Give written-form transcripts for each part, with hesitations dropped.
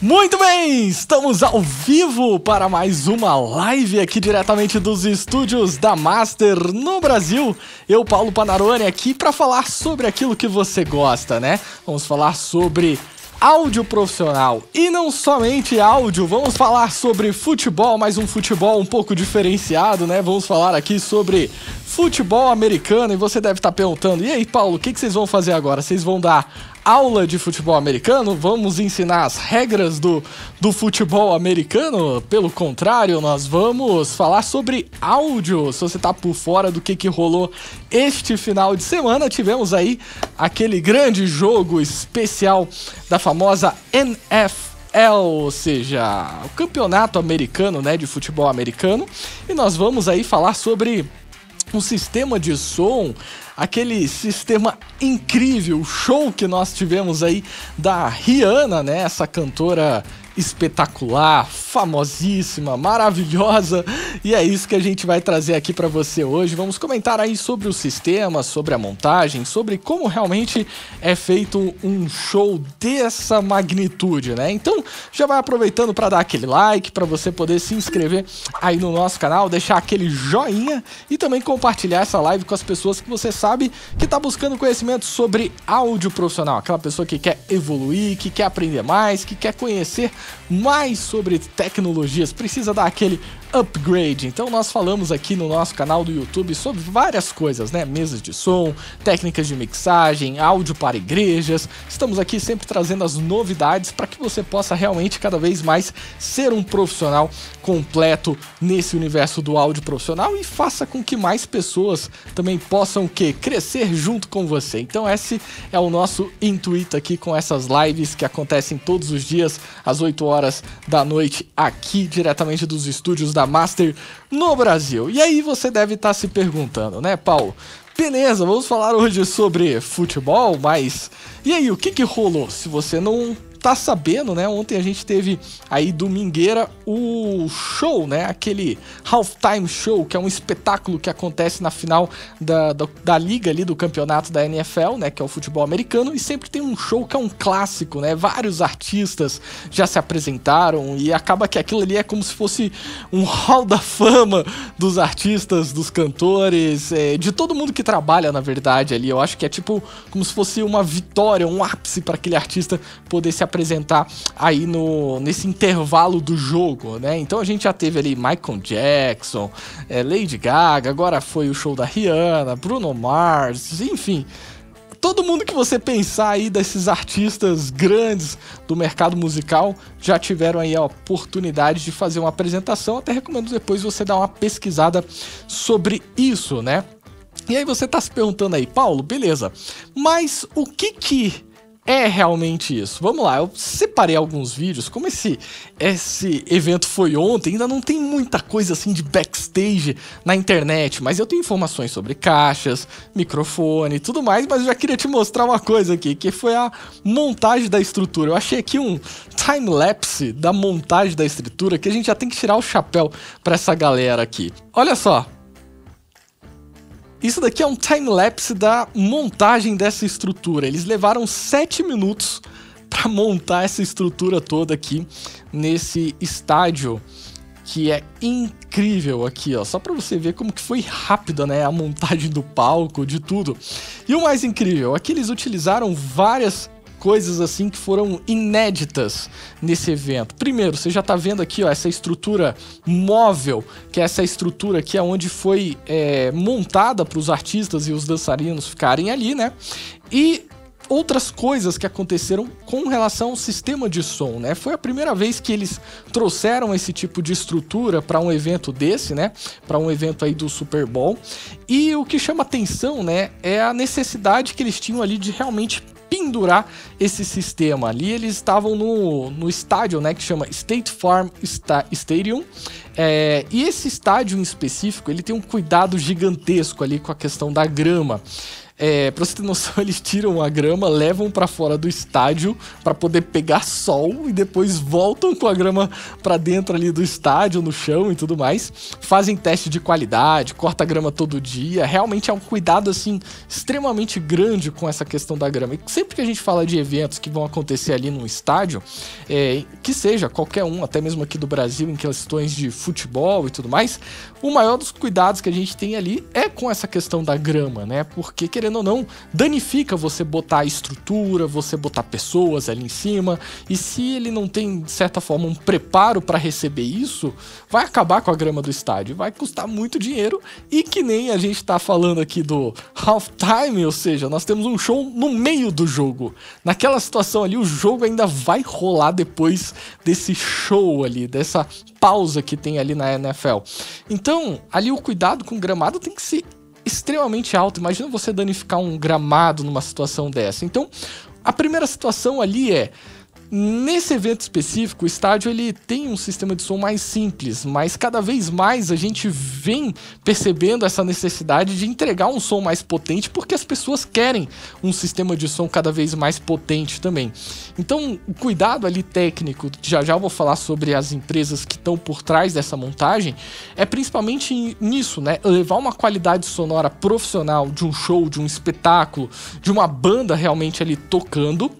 Muito bem, estamos ao vivo para mais uma live aqui diretamente dos estúdios da Master no Brasil. Eu, Paulo Panarone, aqui para falar sobre aquilo que você gosta, né? Vamos falar sobre áudio profissional e não somente áudio, vamos falar sobre futebol, mas um futebol um pouco diferenciado, né? Vamos falar aqui sobre futebol americano e você deve estar perguntando, e aí, Paulo, o que vocês vão fazer agora? Vocês vão dar aula de futebol americano? Vamos ensinar as regras do futebol americano? Pelo contrário, nós vamos falar sobre áudio. Se você tá por fora do que rolou este final de semana, tivemos aí aquele grande jogo especial da famosa NFL, ou seja, o campeonato americano, né, de futebol americano. E nós vamos aí falar sobre um sistema de som, aquele sistema incrível, show que nós tivemos aí da Rihanna, né? Essa cantora espetacular, famosíssima, maravilhosa, e é isso que a gente vai trazer aqui para você hoje. Vamos comentar aí sobre o sistema, sobre a montagem, sobre como realmente é feito um show dessa magnitude, né? Então, já vai aproveitando para dar aquele like, para você poder se inscrever aí no nosso canal, deixar aquele joinha e também compartilhar essa live com as pessoas que você sabe que tá buscando conhecimento sobre áudio profissional, aquela pessoa que quer evoluir, que quer aprender mais, que quer conhecer mais sobre tecnologias, precisa dar aquele upgrade. Então nós falamos aqui no nosso canal do YouTube sobre várias coisas, né? Mesas de som, técnicas de mixagem, áudio para igrejas. Estamos aqui sempre trazendo as novidades para que você possa realmente cada vez mais ser um profissional completo nesse universo do áudio profissional e faça com que mais pessoas também possam crescer junto com você. Então esse é o nosso intuito aqui com essas lives que acontecem todos os dias às 8 horas da noite aqui diretamente dos estúdios da Master no Brasil. E aí você deve estar se perguntando, né, Paulo? Beleza, vamos falar hoje sobre futebol, mas e aí, o que rolou? Se você não tá sabendo, né, ontem a gente teve aí domingueira o show, né, aquele halftime show, que é um espetáculo que acontece na final da liga ali do campeonato da NFL, né, que é o futebol americano, e sempre tem um show que é um clássico, né, vários artistas já se apresentaram e acaba que aquilo ali é como se fosse um hall da fama dos artistas, dos cantores, de todo mundo que trabalha, na verdade, ali. Eu acho que é tipo como se fosse uma vitória, um ápice para aquele artista poder se apresentar aí nesse intervalo do jogo, né? Então a gente já teve ali Michael Jackson, Lady Gaga, agora foi o show da Rihanna, Bruno Mars, enfim, todo mundo que você pensar aí desses artistas grandes do mercado musical já tiveram aí a oportunidade de fazer uma apresentação. Até recomendo depois você dar uma pesquisada sobre isso, né? E aí você tá se perguntando aí, Paulo, beleza, mas o que é realmente isso? Vamos lá, eu separei alguns vídeos. Como esse evento foi ontem, ainda não tem muita coisa assim de backstage na internet, mas eu tenho informações sobre caixas, microfone e tudo mais, mas eu já queria te mostrar uma coisa aqui, que foi a montagem da estrutura. Eu achei aqui um time-lapse da montagem da estrutura, que a gente já tem que tirar o chapéu para essa galera aqui. Olha só. Isso daqui é um time-lapse da montagem dessa estrutura. Eles levaram 7 minutos para montar essa estrutura toda aqui nesse estádio, que é incrível aqui, ó. Só para você ver como que foi rápida, né, a montagem do palco, de tudo. E o mais incrível é que eles utilizaram várias coisas assim que foram inéditas nesse evento. Primeiro, você já tá vendo aqui, ó, essa estrutura móvel, que é essa estrutura aqui onde foi montada para os artistas e os dançarinos ficarem ali, né? E outras coisas que aconteceram com relação ao sistema de som, né? Foi a primeira vez que eles trouxeram esse tipo de estrutura para um evento desse, né? Para um evento aí do Super Bowl. E o que chama atenção, né, é a necessidade que eles tinham ali de realmente pendurar esse sistema. Ali eles estavam no estádio, né, que chama State Farm Stadium, e esse estádio em específico, ele tem um cuidado gigantesco ali com a questão da grama. Pra você ter noção, eles tiram a grama, levam pra fora do estádio pra poder pegar sol e depois voltam com a grama pra dentro ali do estádio, no chão e tudo mais. Fazem teste de qualidade, corta a grama todo dia. Realmente é um cuidado, assim, extremamente grande com essa questão da grama. E sempre que a gente fala de eventos que vão acontecer ali no estádio, que seja qualquer um, até mesmo aqui do Brasil, em questões de futebol e tudo mais, o maior dos cuidados que a gente tem ali é com essa questão da grama, né? Porque, querendo ou não, danifica você botar a estrutura, você botar pessoas ali em cima, e se ele não tem, de certa forma, um preparo para receber isso, vai acabar com a grama do estádio, vai custar muito dinheiro, e que nem a gente tá falando aqui do halftime, ou seja, nós temos um show no meio do jogo. Naquela situação ali, o jogo ainda vai rolar depois desse show ali, dessa pausa que tem ali na NFL. Então, ali o cuidado com o gramado tem que ser extremamente alto. Imagina você danificar um gramado numa situação dessa. Então, a primeira situação ali é: nesse evento específico, o estádio ele tem um sistema de som mais simples, mas cada vez mais a gente vem percebendo essa necessidade de entregar um som mais potente, porque as pessoas querem um sistema de som cada vez mais potente também. Então, o cuidado ali técnico, já eu vou falar sobre as empresas que estão por trás dessa montagem, é principalmente nisso, né? Levar uma qualidade sonora profissional de um show, de um espetáculo, de uma banda realmente ali tocando,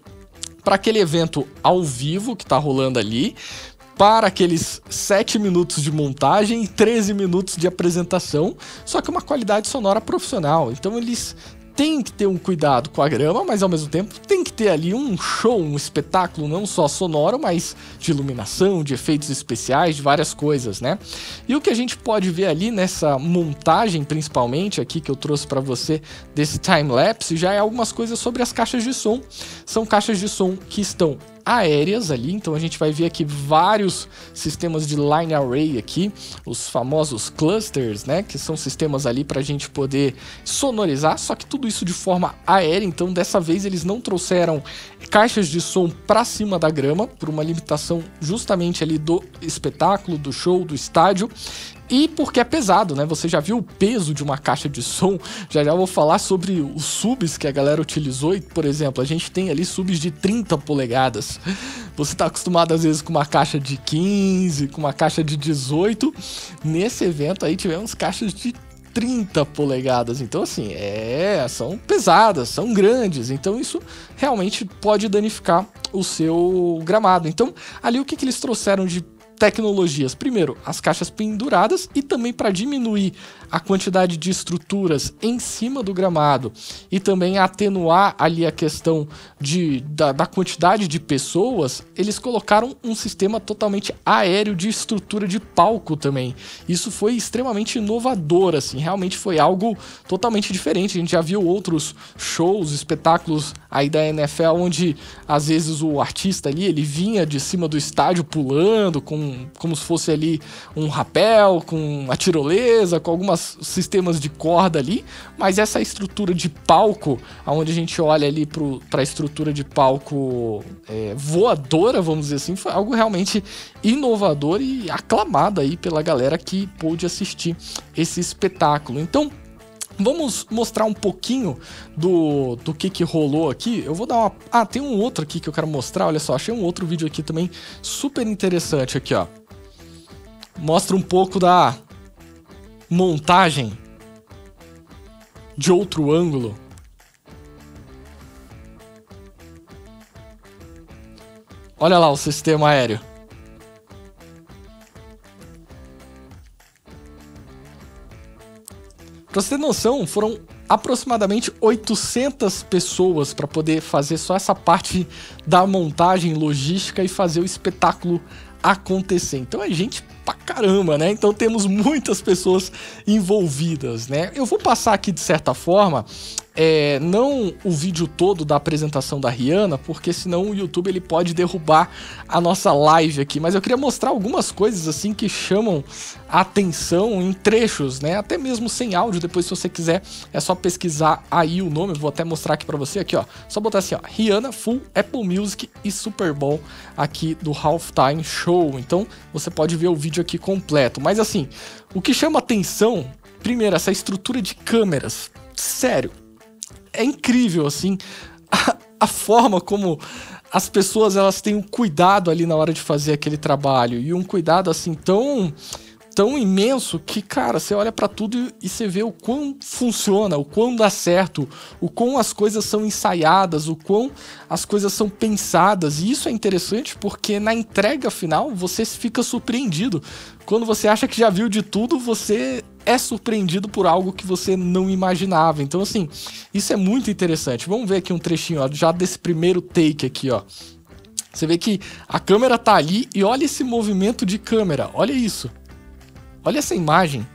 para aquele evento ao vivo que tá rolando ali, para aqueles 7 minutos de montagem e 13 minutos de apresentação, só que uma qualidade sonora profissional. Então eles têm que ter um cuidado com a grama, mas ao mesmo tempo tem que ter ali um show, um espetáculo, não só sonoro, mas de iluminação, de efeitos especiais, de várias coisas, né? E o que a gente pode ver ali nessa montagem, principalmente aqui que eu trouxe para você desse time-lapse, já é algumas coisas sobre as caixas de som. São caixas de som que estão aéreas ali, então a gente vai ver aqui vários sistemas de line array aqui, os famosos clusters, né, que são sistemas ali para a gente poder sonorizar, só que tudo isso de forma aérea. Então dessa vez eles não trouxeram caixas de som para cima da grama, por uma limitação justamente ali do espetáculo, do show, do estádio. E porque é pesado, né? Você já viu o peso de uma caixa de som? Já vou falar sobre os subs que a galera utilizou. E, por exemplo, a gente tem ali subs de 30 polegadas. Você tá acostumado às vezes com uma caixa de 15, com uma caixa de 18. Nesse evento aí tivemos caixas de 30 polegadas. Então, assim, são pesadas, são grandes. Então, isso realmente pode danificar o seu gramado. Então, ali o que eles trouxeram de tecnologias? Primeiro, as caixas penduradas, e também para diminuir a quantidade de estruturas em cima do gramado e também atenuar ali a questão da quantidade de pessoas, eles colocaram um sistema totalmente aéreo de estrutura de palco também. Isso foi extremamente inovador, assim, realmente foi algo totalmente diferente. A gente já viu outros shows, espetáculos aí da NFL, onde às vezes o artista ali, ele vinha de cima do estádio pulando, como se fosse ali um rapel, com a tirolesa, com alguns sistemas de corda ali, mas essa estrutura de palco, onde a gente olha ali para a estrutura de palco voadora, vamos dizer assim, foi algo realmente inovador e aclamado aí pela galera que pôde assistir esse espetáculo. Então, vamos mostrar um pouquinho do que rolou aqui. Eu vou dar uma... tem um outro aqui que eu quero mostrar, olha só, achei um outro vídeo aqui também super interessante aqui, ó. Mostra um pouco da montagem de outro ângulo. Olha lá o sistema aéreo. Pra você ter noção, foram aproximadamente 800 pessoas para poder fazer só essa parte da montagem logística e fazer o espetáculo acontecer. Então é gente pra caramba, né? Então temos muitas pessoas envolvidas, né? Eu vou passar aqui de certa forma, não o vídeo todo da apresentação da Rihanna, porque senão o YouTube ele pode derrubar a nossa live aqui, mas eu queria mostrar algumas coisas assim que chamam a atenção em trechos, né? Até mesmo sem áudio, depois se você quiser é só pesquisar aí o nome, eu vou até mostrar aqui pra você, aqui ó, só botar assim ó, Rihanna Full Apple Music e Super Bowl aqui do Halftime Show. Então você pode ver o vídeo aqui completo, mas assim, o que chama atenção, primeiro, essa estrutura de câmeras, sério, é incrível, assim, a forma como as pessoas elas têm um cuidado ali na hora de fazer aquele trabalho, e um cuidado assim tão imenso que, cara, você olha pra tudo e você vê o quão funciona, o quão dá certo, o quão as coisas são ensaiadas, o quão as coisas são pensadas. E isso é interessante porque na entrega final você fica surpreendido. Quando você acha que já viu de tudo, você é surpreendido por algo que você não imaginava. Então, assim, isso é muito interessante. Vamos ver aqui um trechinho, ó, já desse primeiro take aqui, ó. Você vê que a câmera tá ali e olha esse movimento de câmera, olha isso. Olha essa imagem.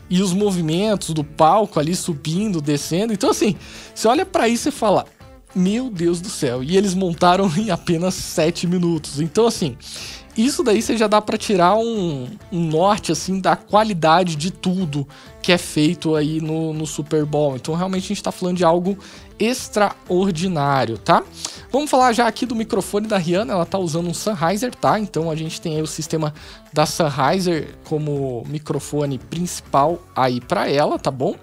E os movimentos do palco ali subindo, descendo. Então, assim, você olha pra isso e fala, meu Deus do céu. E eles montaram em apenas 7 minutos. Então, assim, isso daí você já dá pra tirar um norte, assim, da qualidade de tudo que é feito aí no Super Bowl. Então, realmente, a gente tá falando de algo extraordinário, tá? Vamos falar já aqui do microfone da Rihanna. Ela tá usando um Sennheiser, tá? Então, a gente tem aí o sistema da Sennheiser como microfone principal aí pra ela, tá bom?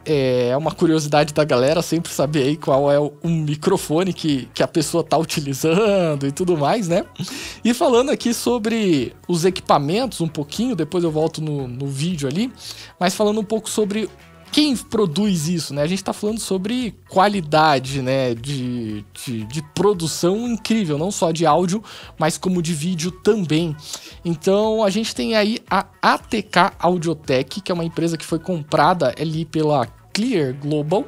É uma curiosidade da galera sempre saber aí qual é o microfone que a pessoa tá utilizando e tudo mais, né? E falando aqui sobre os equipamentos um pouquinho, depois eu volto no vídeo ali, mas falando um pouco sobre quem produz isso, né? A gente tá falando sobre qualidade, né? De produção incrível, não só de áudio, mas como de vídeo também. Então, a gente tem aí a ATK Audiotech, que é uma empresa que foi comprada ali pela Clear Global,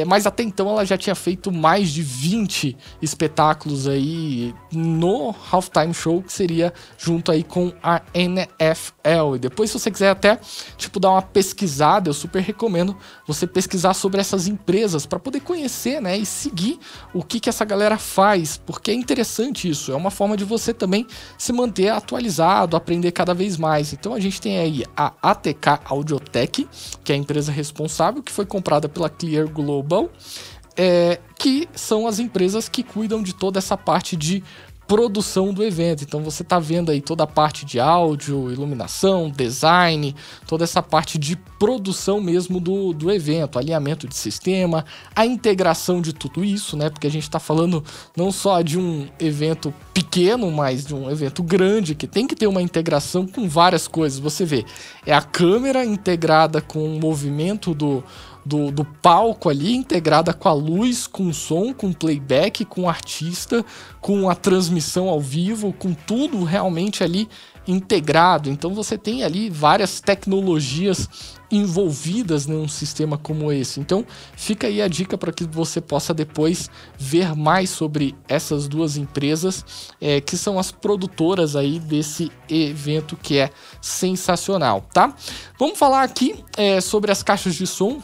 mas até então ela já tinha feito mais de 20 espetáculos aí no Halftime Show, que seria junto aí com a NFL. E depois, se você quiser até, tipo, dar uma pesquisada, eu super recomendo você pesquisar sobre essas empresas para poder conhecer, né, e seguir o que essa galera faz, porque é interessante isso, é uma forma de você também se manter atualizado, aprender cada vez mais. Então a gente tem aí a ATK Audiotech, que é a empresa responsável, que foi comprada pela Clear Global, que são as empresas que cuidam de toda essa parte de produção do evento. Então você tá vendo aí toda a parte de áudio, iluminação, design, toda essa parte de produção mesmo do evento, alinhamento de sistema, a integração de tudo isso, né? Porque a gente tá falando não só de um evento pequeno, mas de um evento grande, que tem que ter uma integração com várias coisas. Você vê, é a câmera integrada com o movimento do palco ali, integrada com a luz, com o som, com o playback, com o artista, com a transmissão ao vivo, com tudo realmente ali integrado. Então você tem ali várias tecnologias envolvidas num sistema como esse. Então fica aí a dica para que você possa depois ver mais sobre essas duas empresas, que são as produtoras aí desse evento, que é sensacional, tá? Vamos falar aqui sobre as caixas de som.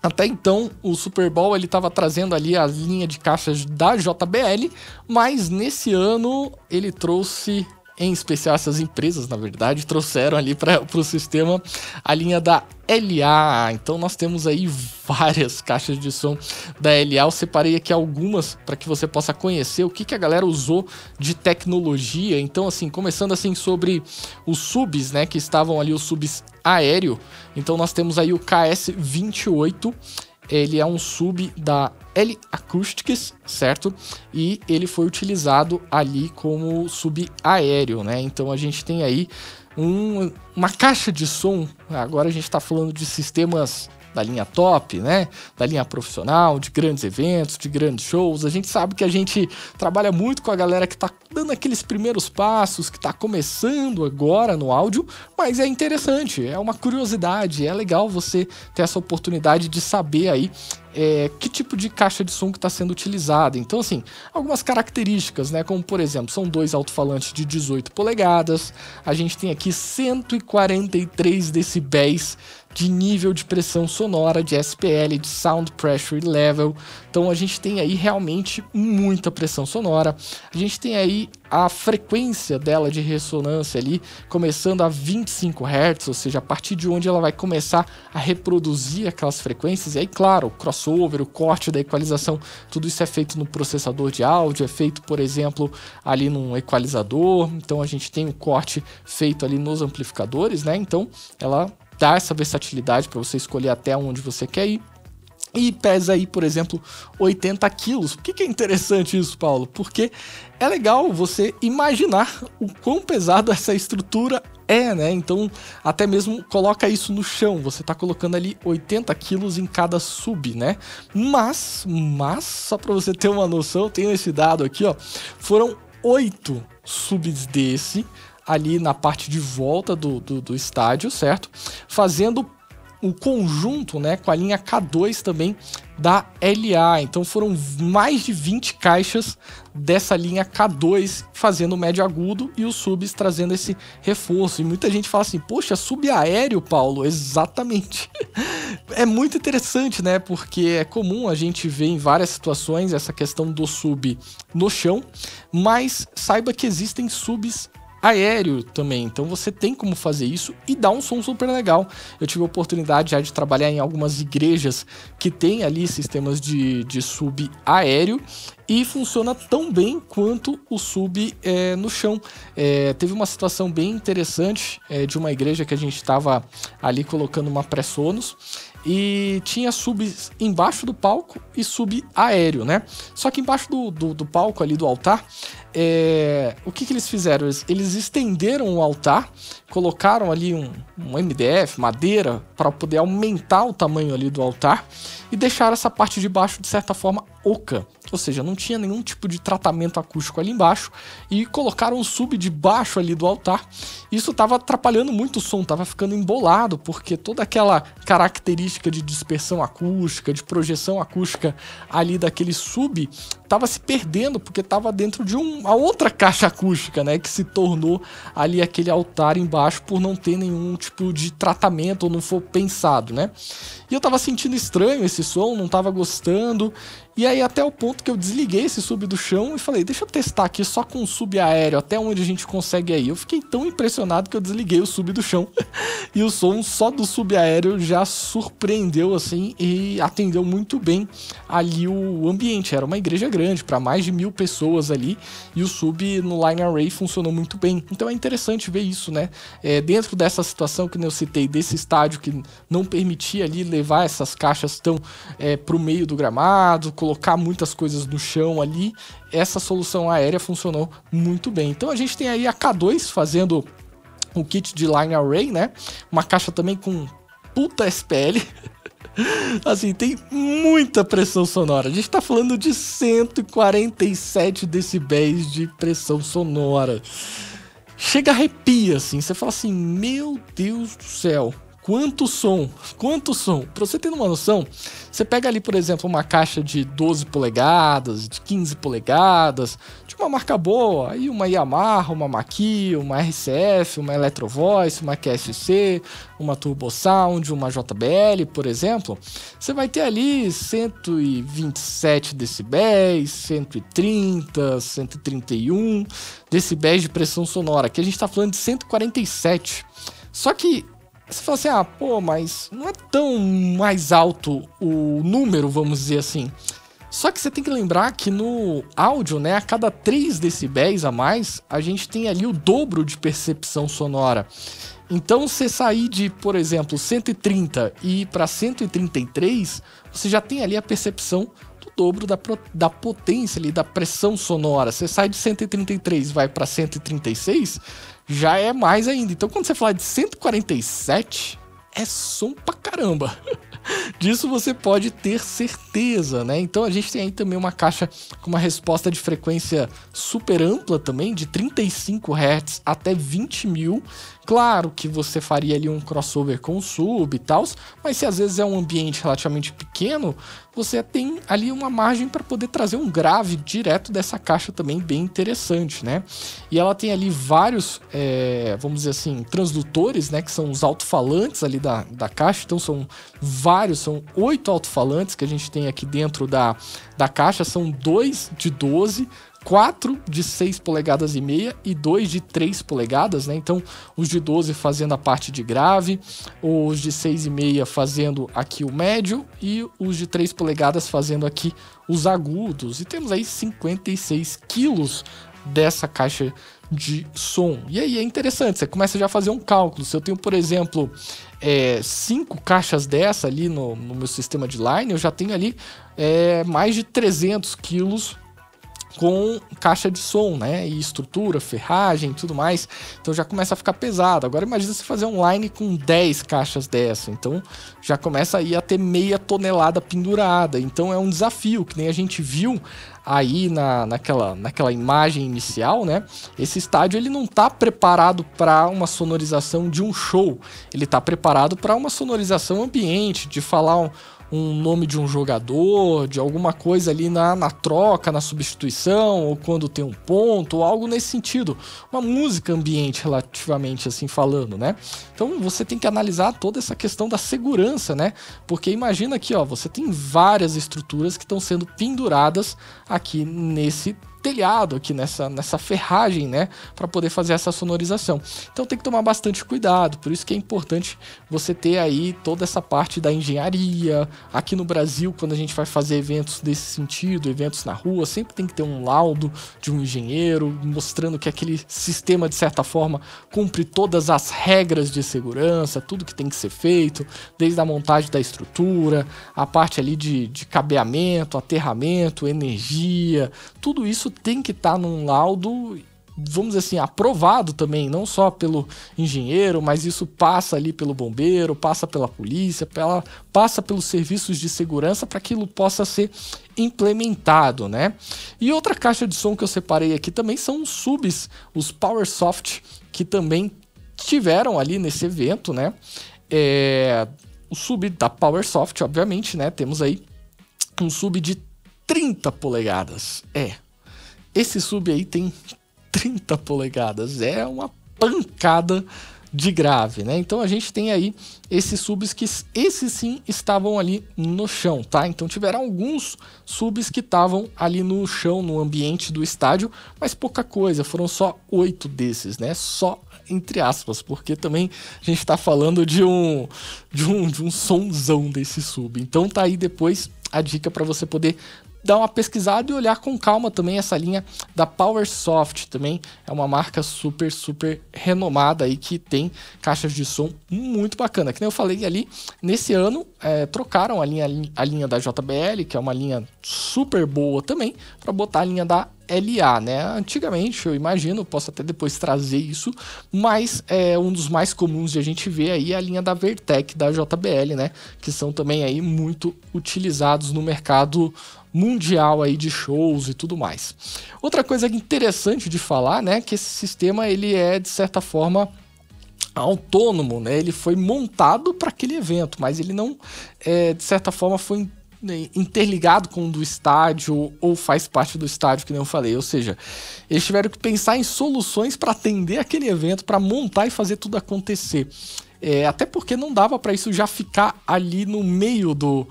Até então, o Super Bowl ele estava trazendo ali a linha de caixas da JBL, mas nesse ano ele trouxe, em especial essas empresas, na verdade, trouxeram ali para o sistema a linha da LA. Então nós temos aí várias caixas de som da LA. Eu separei aqui algumas para que você possa conhecer o que a galera usou de tecnologia. Então, assim, começando assim sobre os subs, né, que estavam ali, os subs aéreo. Então nós temos aí o KS-28. Ele é um sub da L Acoustics, certo? E ele foi utilizado ali como sub aéreo, né? Então a gente tem aí uma caixa de som. Agora a gente está falando de sistemas da linha top, né? Da linha profissional, de grandes eventos, de grandes shows. A gente sabe que a gente trabalha muito com a galera que tá dando aqueles primeiros passos, que tá começando agora no áudio, mas é interessante, é uma curiosidade, é legal você ter essa oportunidade de saber aí que tipo de caixa de som que está sendo utilizada. Então, assim, algumas características, né? Como, por exemplo, são 2 alto-falantes de 18 polegadas, a gente tem aqui 143 decibéis de nível de pressão sonora, de SPL, de Sound Pressure Level. Então a gente tem aí realmente muita pressão sonora. A gente tem aí a frequência dela de ressonância ali, começando a 25 Hz, ou seja, a partir de onde ela vai começar a reproduzir aquelas frequências. E aí, claro, o crossover, o corte da equalização, tudo isso é feito no processador de áudio, é feito, por exemplo, ali num equalizador. Então a gente tem o corte feito ali nos amplificadores, né? Então ela dá essa versatilidade para você escolher até onde você quer ir. e pesa aí, por exemplo, 80 quilos. Por que é interessante isso, Paulo? Porque é legal você imaginar o quão pesado essa estrutura é, né? Então, até mesmo coloca isso no chão. Você tá colocando ali 80 quilos em cada sub, né? Mas, só para você ter uma noção, eu tenho esse dado aqui, ó. Foram 8 subs desse ali na parte de volta do estádio, certo? Fazendo o conjunto, né, com a linha K2 também da LA. Então foram mais de 20 caixas dessa linha K2 fazendo o médio agudo e os subs trazendo esse reforço. E muita gente fala assim, poxa, sub aéreo, Paulo? Exatamente. É muito interessante, né, porque é comum a gente ver em várias situações essa questão do sub no chão, mas saiba que existem subs aéreo também, então você tem como fazer isso e dá um som super legal. Eu tive a oportunidade já de trabalhar em algumas igrejas que tem ali sistemas de sub aéreo e funciona tão bem quanto o sub no chão. Teve uma situação bem interessante de uma igreja que a gente estava ali colocando uma pré-sonos e tinha subs embaixo do palco e sub aéreo, né? Só que embaixo do palco ali do altar, o que eles fizeram? Eles estenderam o altar, colocaram ali um MDF, madeira, para poder aumentar o tamanho ali do altar e deixaram essa parte de baixo de certa forma oca, ou seja, não tinha nenhum tipo de tratamento acústico ali embaixo e colocaram um sub de baixo ali do altar. Isso estava atrapalhando muito o som, estava ficando embolado, porque toda aquela característica de dispersão acústica, de projeção acústica ali daquele sub estava se perdendo, porque estava dentro de uma outra caixa acústica, né, que se tornou ali aquele altar embaixo por não ter nenhum tipo de tratamento ou não for pensado, né? E eu estava sentindo estranho esse som, não estava gostando. E aí até o ponto que eu desliguei esse sub do chão e falei, deixa eu testar aqui só com o sub aéreo, até onde a gente consegue aí. Eu fiquei tão impressionado que eu desliguei o sub do chão e o som só do sub aéreo já surpreendeu assim e atendeu muito bem ali o ambiente. Era uma igreja grande, para mais de 1000 pessoas ali, e o sub no Line Array funcionou muito bem. Então é interessante ver isso, né? Dentro dessa situação que eu citei, desse estádio que não permitia ali levar essas caixas tão para o meio do gramado, colocar muitas coisas no chão ali, essa solução aérea funcionou muito bem. Então a gente tem aí a K2 fazendo o kit de Line Array, né? Uma caixa também com puta SPL. Assim, tem muita pressão sonora. A gente tá falando de 147 decibéis de pressão sonora. Chega arrepia, assim. Você fala assim, meu Deus do céu. Quanto som, quanto som. Pra você ter uma noção, você pega ali, por exemplo, uma caixa de 12 polegadas, de 15 polegadas, de uma marca boa, aí uma Yamaha, uma Mackie, uma RCF, uma Electro Voice, uma QSC, uma Turbo Sound, uma JBL, por exemplo, você vai ter ali 127 decibéis, 130, 131 decibéis de pressão sonora. Aqui a gente tá falando de 147. Só que você fala assim, pô, mas não é tão mais alto o número, vamos dizer assim. Só que você tem que lembrar que no áudio, né, a cada 3 decibéis a mais, a gente tem ali o dobro de percepção sonora. Então, você sair de, por exemplo, 130 e ir para 133, você já tem ali a percepção do dobro da potência ali, da pressão sonora. Você sai de 133 e vai para 136, já é mais ainda. Então, quando você fala de 147, é som pra caramba. Disso você pode ter certeza, né? Então a gente tem aí também uma caixa com uma resposta de frequência super ampla também, de 35 Hz até 20.000. Claro que você faria ali um crossover com o sub e tal, mas se às vezes é um ambiente relativamente pequeno, você tem ali uma margem para poder trazer um grave direto dessa caixa também bem interessante, né? E ela tem ali vários, vamos dizer assim, transdutores, né? Que são os alto-falantes ali da caixa. Então são vários, são 8 alto-falantes que a gente tem aqui dentro da caixa. São 2 de 12 4 de 6 polegadas e meia e 2 de 3 polegadas, né? Então, os de 12 fazendo a parte de grave, os de 6,5 fazendo aqui o médio e os de 3 polegadas fazendo aqui os agudos. E temos aí 56 quilos dessa caixa de som. E aí é interessante, você começa já a fazer um cálculo. Se eu tenho, por exemplo, 5 caixas dessa ali no meu sistema de line, eu já tenho ali mais de 300 quilos com caixa de som, né? E estrutura, ferragem e tudo mais. Então já começa a ficar pesado. Agora imagina você fazer um line com 10 caixas dessa. Então já começa aí a ter meia tonelada pendurada. Então é um desafio, que nem a gente viu aí naquela imagem inicial, né? Esse estádio ele não está preparado para uma sonorização de um show. Ele está preparado para uma sonorização ambiente, de falar um nome de um jogador, de alguma coisa ali na troca, na substituição, ou quando tem um ponto, ou algo nesse sentido. Uma música ambiente, relativamente assim falando, né? Então você tem que analisar toda essa questão da segurança, né? Porque imagina aqui, ó, você tem várias estruturas que estão sendo penduradas aqui nesse telhado, aqui nessa ferragem, né, para poder fazer essa sonorização. Então tem que tomar bastante cuidado, por isso que é importante você ter aí toda essa parte da engenharia. Aqui no Brasil, quando a gente vai fazer eventos desse sentido, eventos na rua, sempre tem que ter um laudo de um engenheiro mostrando que aquele sistema, de certa forma, cumpre todas as regras de segurança, tudo que tem que ser feito, desde a montagem da estrutura, a parte ali de cabeamento, aterramento, energia, tudo isso tem que estar num laudo, vamos dizer assim, aprovado também, não só pelo engenheiro, mas isso passa ali pelo bombeiro, passa pela polícia, passa pelos serviços de segurança para que aquilo possa ser implementado, né? E outra caixa de som que eu separei aqui também são os subs, os PowerSoft, que também tiveram ali nesse evento, né? O sub da PowerSoft, obviamente, né? Temos aí um sub de 30 polegadas. Esse sub aí tem 30 polegadas. É uma pancada de grave, né? Então a gente tem aí esses subs que esses sim estavam ali no chão, tá? Então tiveram alguns subs que estavam ali no chão, no ambiente do estádio, mas pouca coisa, foram só 8 desses, né? Só entre aspas, porque também a gente tá falando de um sonzão desse sub. Então tá aí depois a dica para você poder dar uma pesquisada e olhar com calma também essa linha da PowerSoft. Também é uma marca super renomada aí, que tem caixas de som muito bacana. Que nem eu falei ali, nesse ano trocaram a linha da JBL, que é uma linha super boa também, para botar a linha da LA, né? Antigamente, eu imagino, posso até depois trazer isso, mas um dos mais comuns de a gente ver aí é a linha da Vertec, da JBL, né? Que são também aí muito utilizados no mercado mundial aí de shows e tudo mais. Outra coisa interessante de falar, né, que esse sistema ele é de certa forma autônomo, né? Ele foi montado para aquele evento, mas ele não de certa forma foi interligado com o do estádio ou faz parte do estádio, que nem eu falei. Ou seja, eles tiveram que pensar em soluções para atender aquele evento, para montar e fazer tudo acontecer. Até porque não dava para isso já ficar ali no meio do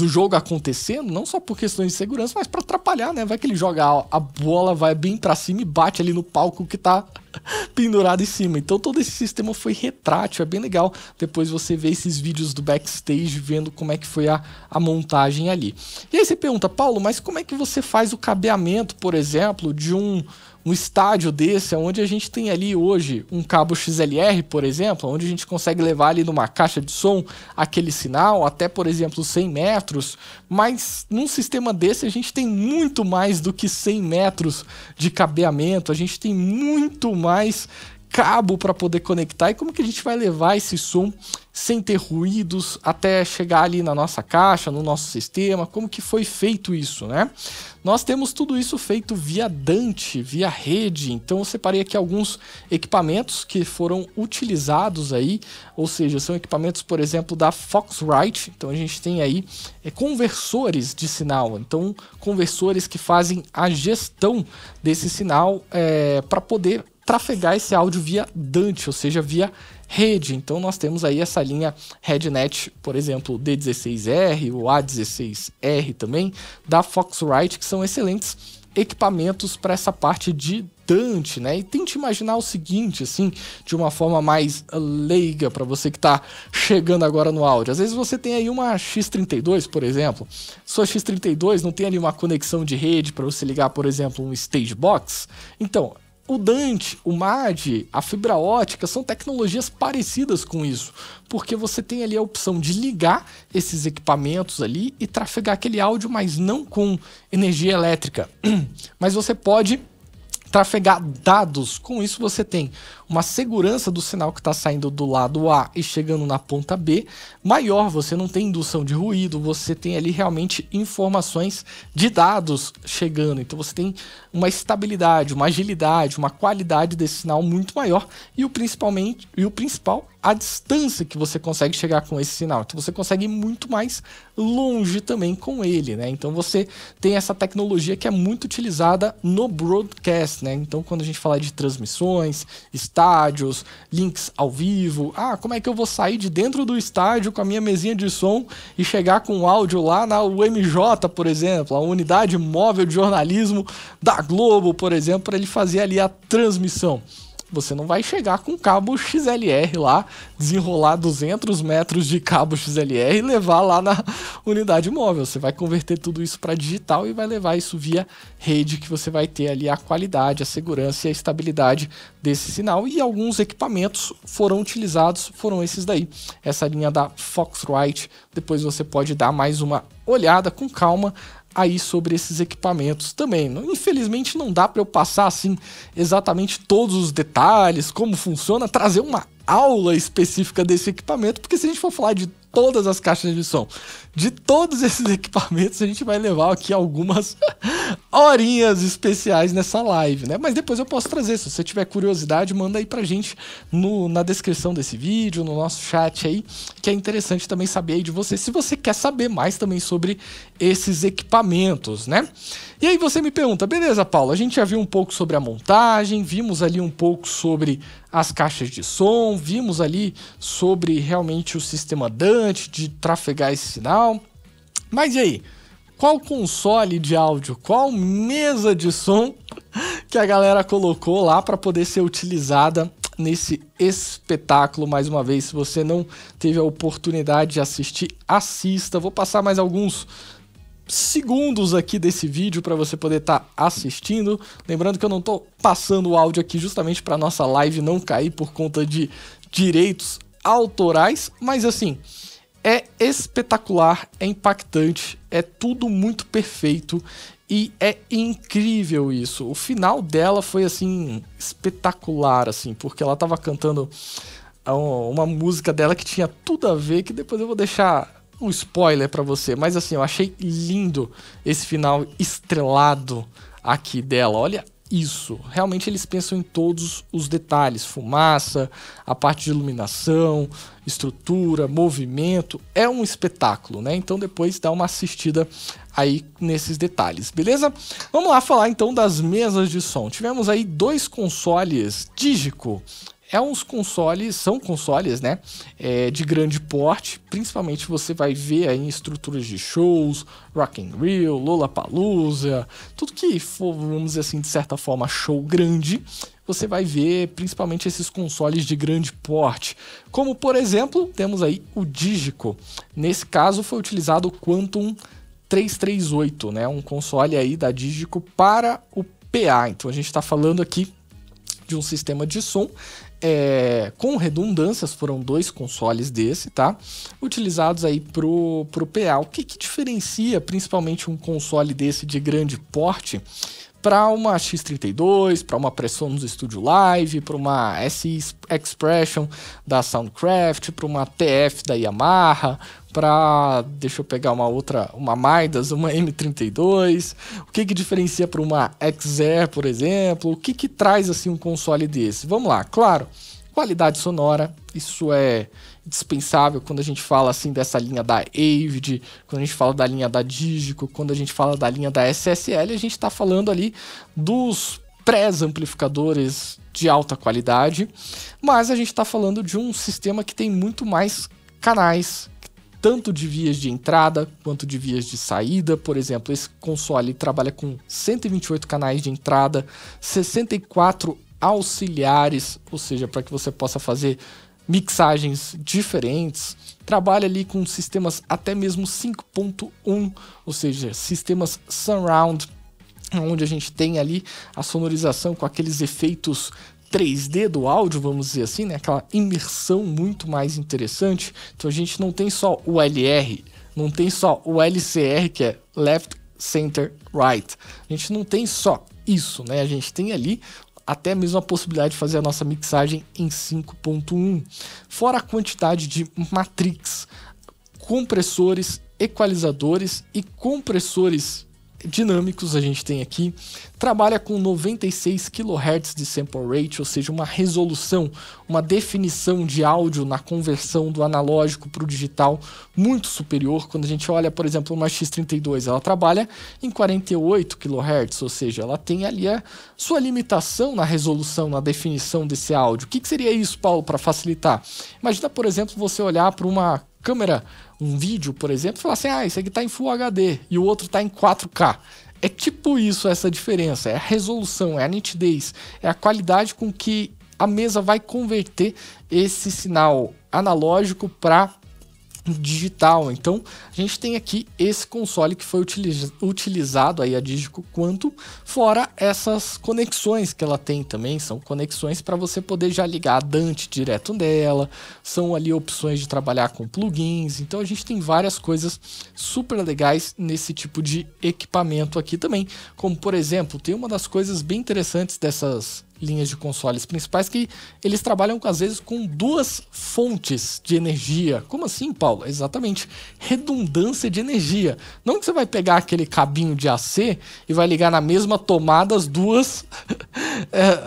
jogo acontecendo, não só por questões de segurança, mas para atrapalhar, né? Vai que ele joga a bola, vai bem para cima e bate ali no palco que tá pendurado em cima. Então todo esse sistema foi retrátil, é bem legal depois você ver esses vídeos do backstage, vendo como é que foi a montagem ali. E aí você pergunta, Paulo, mas como é que você faz o cabeamento, por exemplo, de um estádio desse, onde a gente tem ali hoje um cabo XLR, por exemplo, onde a gente consegue levar ali numa caixa de som aquele sinal, até, por exemplo, 100 metros, mas num sistema desse a gente tem muito mais do que 100 metros de cabeamento, a gente tem muito mais cabo para poder conectar. E como que a gente vai levar esse som sem ter ruídos até chegar ali na nossa caixa, no nosso sistema? Como que foi feito isso, né? Nós temos tudo isso feito via Dante, via rede. Então eu separei aqui alguns equipamentos que foram utilizados aí, ou seja, são equipamentos, por exemplo, da Foxrite. Então a gente tem aí conversores de sinal, então conversores que fazem a gestão desse sinal para poder trafegar esse áudio via DANT, ou seja, via rede. Então nós temos aí essa linha RedNet, por exemplo, o D16R, o A16R também, da Foxrite, que são excelentes equipamentos para essa parte de DANT, né? E tente imaginar o seguinte, assim, de uma forma mais leiga para você que está chegando agora no áudio. Às vezes você tem aí uma X32, por exemplo. Sua X32 não tem ali uma conexão de rede para você ligar, por exemplo, um stage box. Então, o DANT, o MAD, a fibra ótica são tecnologias parecidas com isso, porque você tem ali a opção de ligar esses equipamentos ali e trafegar aquele áudio, mas não com energia elétrica, mas você pode trafegar dados. Com isso você tem uma segurança do sinal que está saindo do lado A e chegando na ponta B maior, você não tem indução de ruído, você tem ali realmente informações de dados chegando, então você tem uma estabilidade, uma agilidade, uma qualidade desse sinal muito maior e o principal, a distância que você consegue chegar com esse sinal, então você consegue ir muito mais longe também com ele, né? Então você tem essa tecnologia que é muito utilizada no broadcast, né? Então quando a gente fala de transmissões, estádios, links ao vivo, como é que eu vou sair de dentro do estádio com a minha mesinha de som e chegar com o áudio lá na UMJ, por exemplo, a Unidade Móvel de Jornalismo da Globo, por exemplo, para ele fazer ali a transmissão. Você não vai chegar com cabo XLR lá, desenrolar 200 metros de cabo XLR e levar lá na unidade móvel. Você vai converter tudo isso para digital e vai levar isso via rede, que você vai ter ali a qualidade, a segurança e a estabilidade desse sinal. E alguns equipamentos foram utilizados, foram esses daí. Essa linha da Foxrite, depois você pode dar mais uma olhada com calma aí sobre esses equipamentos também. Infelizmente não dá para eu passar assim exatamente todos os detalhes, como funciona, trazer uma aula específica desse equipamento, porque se a gente for falar de todas as caixas de som, de todos esses equipamentos, a gente vai levar aqui algumas horinhas especiais nessa live, né? Mas depois eu posso trazer, se você tiver curiosidade, manda aí pra gente na descrição desse vídeo, no nosso chat aí, que é interessante também saber aí de você, se você quer saber mais também sobre esses equipamentos, né? E aí você me pergunta, beleza, Paulo, a gente já viu um pouco sobre a montagem, vimos ali um pouco sobre as caixas de som, vimos ali sobre realmente o sistema DANT, de trafegar esse sinal, mas e aí? Qual console de áudio, qual mesa de som que a galera colocou lá para poder ser utilizada nesse espetáculo? Mais uma vez, se você não teve a oportunidade de assistir, assista. Vou passar mais alguns segundos aqui desse vídeo para você poder estar assistindo. Lembrando que eu não estou passando o áudio aqui justamente para nossa live não cair por conta de direitos autorais, mas assim, é espetacular, é impactante, é tudo muito perfeito e é incrível isso. O final dela foi assim espetacular, assim, porque ela estava cantando uma música dela que tinha tudo a ver, que depois eu vou deixar um spoiler pra você, mas assim, eu achei lindo esse final estrelado aqui dela. Olha isso, realmente eles pensam em todos os detalhes, fumaça, a parte de iluminação, estrutura, movimento, é um espetáculo, né? Então depois dá uma assistida aí nesses detalhes, beleza? Vamos lá falar então das mesas de som. Tivemos aí dois consoles Digico. São consoles, né, de grande porte, principalmente você vai ver aí em estruturas de shows, Rock in Rio, Lollapalooza, tudo que for, vamos dizer assim, de certa forma, show grande, você vai ver principalmente esses consoles de grande porte, como por exemplo, temos aí o Digico. Nesse caso foi utilizado o Quantum 338, né, um console aí da Digico para o PA, então a gente está falando aqui de um sistema de som com redundâncias, foram dois consoles desse, tá? Utilizados aí pro PA. O que diferencia principalmente um console desse de grande porte para uma X32, para uma Presonus Studio Live, para uma SE Expression da Soundcraft, para uma TF da Yamaha, para, deixa eu pegar uma Midas, uma M32, o que diferencia para uma XR, por exemplo, o que traz assim um console desse? Vamos lá, claro, qualidade sonora, isso é dispensável quando a gente fala assim dessa linha da Avid, quando a gente fala da linha da Digico, quando a gente fala da linha da SSL, a gente está falando ali dos pré-amplificadores de alta qualidade, mas a gente está falando de um sistema que tem muito mais canais, tanto de vias de entrada quanto de vias de saída. Por exemplo, esse console trabalha com 128 canais de entrada, 64 auxiliares, ou seja, para que você possa fazer mixagens diferentes. Trabalha ali com sistemas até mesmo 5.1, ou seja, sistemas surround, onde a gente tem ali a sonorização com aqueles efeitos 3D do áudio, vamos dizer assim, né? Aquela imersão muito mais interessante. Então a gente não tem só o LR, não tem só o LCR, que é Left, Center, Right. A gente não tem só isso, né? A gente tem ali até mesmo a possibilidade de fazer a nossa mixagem em 5.1. Fora a quantidade de matrix, compressores, equalizadores e compressores dinâmicos a gente tem aqui. Trabalha com 96 kHz de sample rate, ou seja, uma resolução, uma definição de áudio na conversão do analógico para o digital muito superior. Quando a gente olha, por exemplo, uma X32, ela trabalha em 48 kHz, ou seja, ela tem ali a sua limitação na resolução, na definição desse áudio. O que seria isso, Paulo, para facilitar? Imagina, por exemplo, você olhar para uma câmera, um vídeo, por exemplo, e falar assim, esse aqui tá em Full HD e o outro tá em 4K. É tipo isso, essa diferença, é a resolução, é a nitidez, é a qualidade com que a mesa vai converter esse sinal analógico para digital. Então a gente tem aqui esse console que foi utilizado aí a Digico Quantum, fora essas conexões que ela tem também, são conexões para você poder já ligar a Dante direto nela, são ali opções de trabalhar com plugins. Então a gente tem várias coisas super legais nesse tipo de equipamento aqui também, como por exemplo, tem uma das coisas bem interessantes dessas linhas de consoles principais que eles trabalham às vezes com duas fontes de energia. Como assim, Paulo? Exatamente, redundância de energia. Não que você vai pegar aquele cabinho de AC e vai ligar na mesma tomada as duas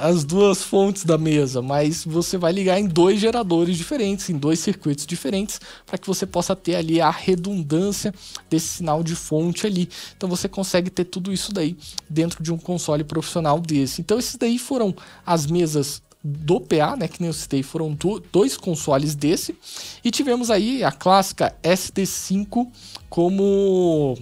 as duas fontes da mesa, mas você vai ligar em dois geradores diferentes, em dois circuitos diferentes, para que você possa ter ali a redundância desse sinal de fonte ali. Então você consegue ter tudo isso daí dentro de um console profissional desse. Então esses daí foram as mesas do PA, né, que nem eu citei, foram dois consoles desse, e tivemos aí a clássica SD5 como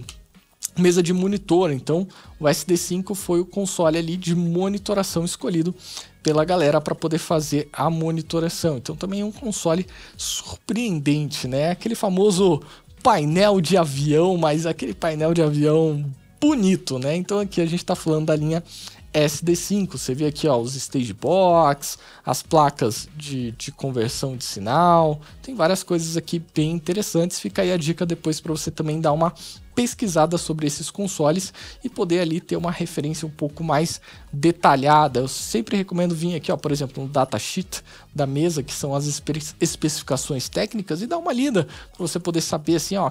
mesa de monitor. Então o SD5 foi o console ali de monitoração escolhido pela galera para poder fazer a monitoração. Então também é um console surpreendente, né, aquele famoso painel de avião, mas aquele painel de avião bonito, né. Então aqui a gente está falando da linha SD5, você vê aqui ó, os stage box, as placas de conversão de sinal, tem várias coisas aqui bem interessantes. Fica aí a dica depois para você também dar uma pesquisada sobre esses consoles e poder ali ter uma referência um pouco mais detalhada. Eu sempre recomendo vir aqui, ó, por exemplo, no datasheet da mesa, que são as especificações técnicas, e dar uma lida para você poder saber assim, ó,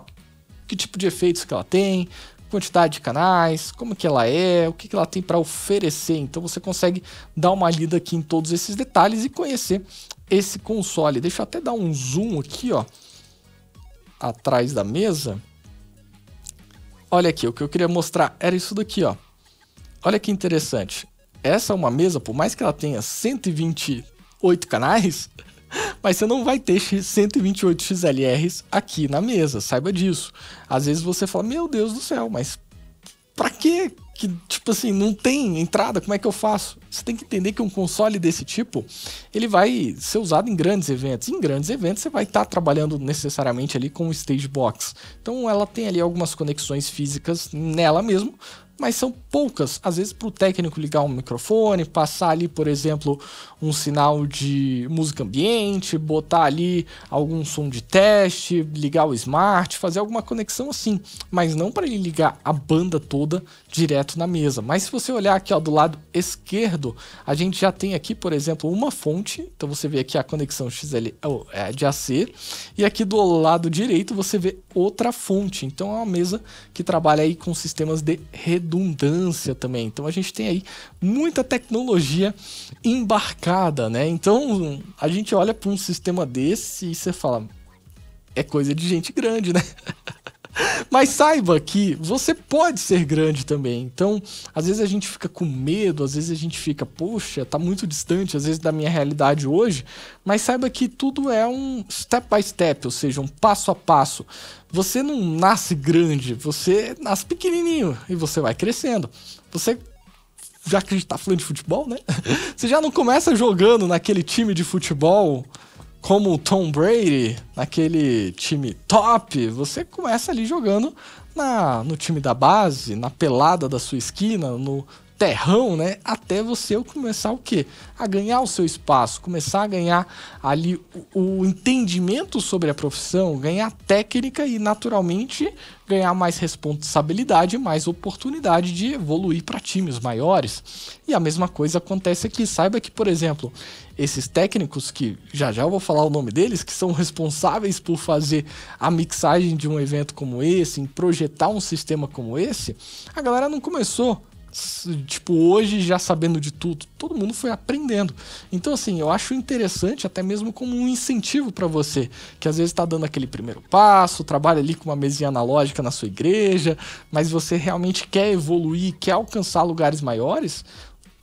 que tipo de efeitos que ela tem, quantidade de canais, como que ela é, o que ela tem para oferecer. Então você consegue dar uma lida aqui em todos esses detalhes e conhecer esse console. Deixa eu até dar um zoom aqui, ó, atrás da mesa. Olha aqui, o que eu queria mostrar era isso daqui, ó. Olha que interessante. Essa é uma mesa, por mais que ela tenha 128 canais, mas você não vai ter 128 XLRs aqui na mesa, saiba disso. Às vezes você fala, meu Deus do céu, mas pra quê? Que, tipo assim, não tem entrada, como é que eu faço? Você tem que entender que um console desse tipo, ele vai ser usado em grandes eventos. Em grandes eventos você vai estar trabalhando necessariamente ali com o Stage Box. Então ela tem ali algumas conexões físicas nela mesmo, mas são poucas. Às vezes para o técnico ligar um microfone, passar ali, por exemplo, um sinal de música ambiente, botar ali algum som de teste, ligar o smart, fazer alguma conexão assim, mas não para ele ligar a banda toda direto na mesa. Mas se você olhar aqui ó, do lado esquerdo, a gente já tem aqui, por exemplo, uma fonte. Então você vê aqui a conexão XL de AC, e aqui do lado direito você vê outra fonte. Então é uma mesa que trabalha aí com sistemas de redundância também. Então a gente tem aí muita tecnologia embarcada, né? Então a gente olha para um sistema desse e você fala, é coisa de gente grande, né? Mas saiba que você pode ser grande também. Então, às vezes a gente fica com medo, às vezes a gente fica, poxa, tá muito distante, às vezes da minha realidade hoje. Mas saiba que tudo é um step by step, ou seja, um passo a passo. Você não nasce grande, você nasce pequenininho e você vai crescendo. Você, já que a gente tá falando de futebol, né? Você já não começa jogando naquele time de futebol como o Tom Brady, naquele time top. Você começa ali jogando no time da base, na pelada da sua esquina, no terrão, né? Até você começar o quê? A ganhar o seu espaço, começar a ganhar ali o entendimento sobre a profissão, ganhar técnica e, naturalmente, ganhar mais responsabilidade, mais oportunidade de evoluir para times maiores. E a mesma coisa acontece aqui. Saiba que, por exemplo, esses técnicos, que já eu vou falar o nome deles, que são responsáveis por fazer a mixagem de um evento como esse, em projetar um sistema como esse, a galera não começou tipo hoje já sabendo de tudo. Todo mundo foi aprendendo. Então, assim, eu acho interessante até mesmo como um incentivo para você, que às vezes está dando aquele primeiro passo, trabalha ali com uma mesinha analógica na sua igreja, mas você realmente quer evoluir, quer alcançar lugares maiores.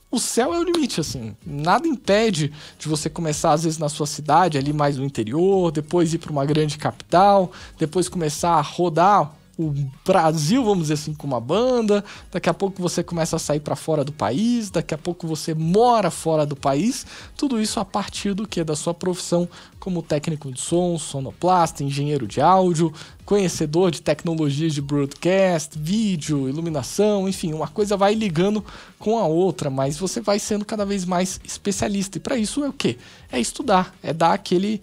O céu é o limite, assim. Nada impede de você começar, às vezes, na sua cidade, ali mais no interior, depois ir para uma grande capital, depois começar a rodar o Brasil, vamos dizer assim, com uma banda. Daqui a pouco você começa a sair para fora do país, daqui a pouco você mora fora do país. Tudo isso a partir do que? Da sua profissão como técnico de som, sonoplasta, engenheiro de áudio, conhecedor de tecnologias de broadcast, vídeo, iluminação, enfim, uma coisa vai ligando com a outra, mas você vai sendo cada vez mais especialista. E para isso é o quê? É estudar, é dar aquele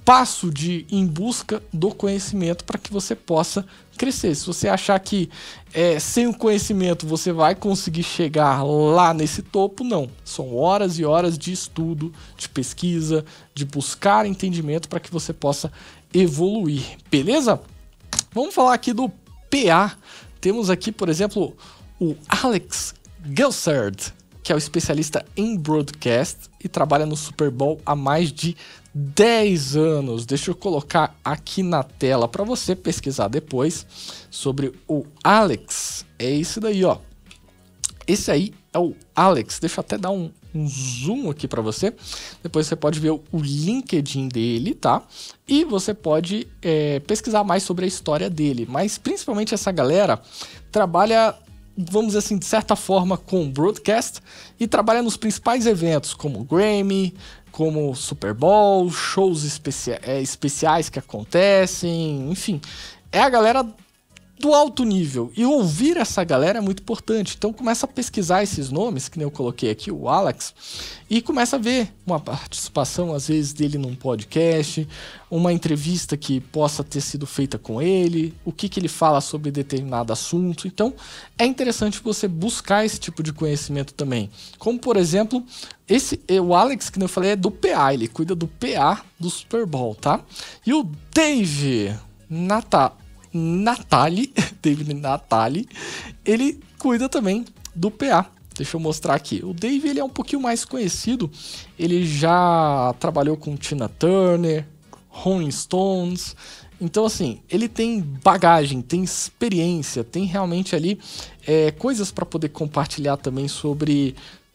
passo em busca do conhecimento para que você possa crescer. Se você achar que sem o conhecimento você vai conseguir chegar lá nesse topo, não. São horas e horas de estudo, de pesquisa, de buscar entendimento para que você possa evoluir, beleza? Vamos falar aqui do PA. Temos aqui, por exemplo, o Alex Gelsard, que é o especialista em broadcast e trabalha no Super Bowl há mais de 10 anos. Deixa eu colocar aqui na tela para você pesquisar depois sobre o Alex. É esse daí, ó. Esse aí é o Alex. Deixa eu até dar um zoom aqui para você. Depois você pode ver o LinkedIn dele, tá? E você pode pesquisar mais sobre a história dele. Mas principalmente essa galera trabalha, vamos dizer assim, de certa forma com broadcast e trabalha nos principais eventos como Grammy, como Super Bowl, shows especiais que acontecem, enfim. É a galera do alto nível. E ouvir essa galera é muito importante. Então começa a pesquisar esses nomes, que nem eu coloquei aqui, o Alex, e começa a ver uma participação, às vezes, dele num podcast, uma entrevista que possa ter sido feita com ele, o que ele fala sobre determinado assunto. Então é interessante você buscar esse tipo de conhecimento também. Como, por exemplo, o Alex, que eu falei, é do PA, ele cuida do PA do Super Bowl, tá? E o David Natali, ele cuida também do PA. Deixa eu mostrar aqui. O Dave, ele é um pouquinho mais conhecido. Ele já trabalhou com Tina Turner, Rolling Stones. Então, assim, ele tem bagagem, tem experiência, tem realmente ali coisas para poder compartilhar também sobre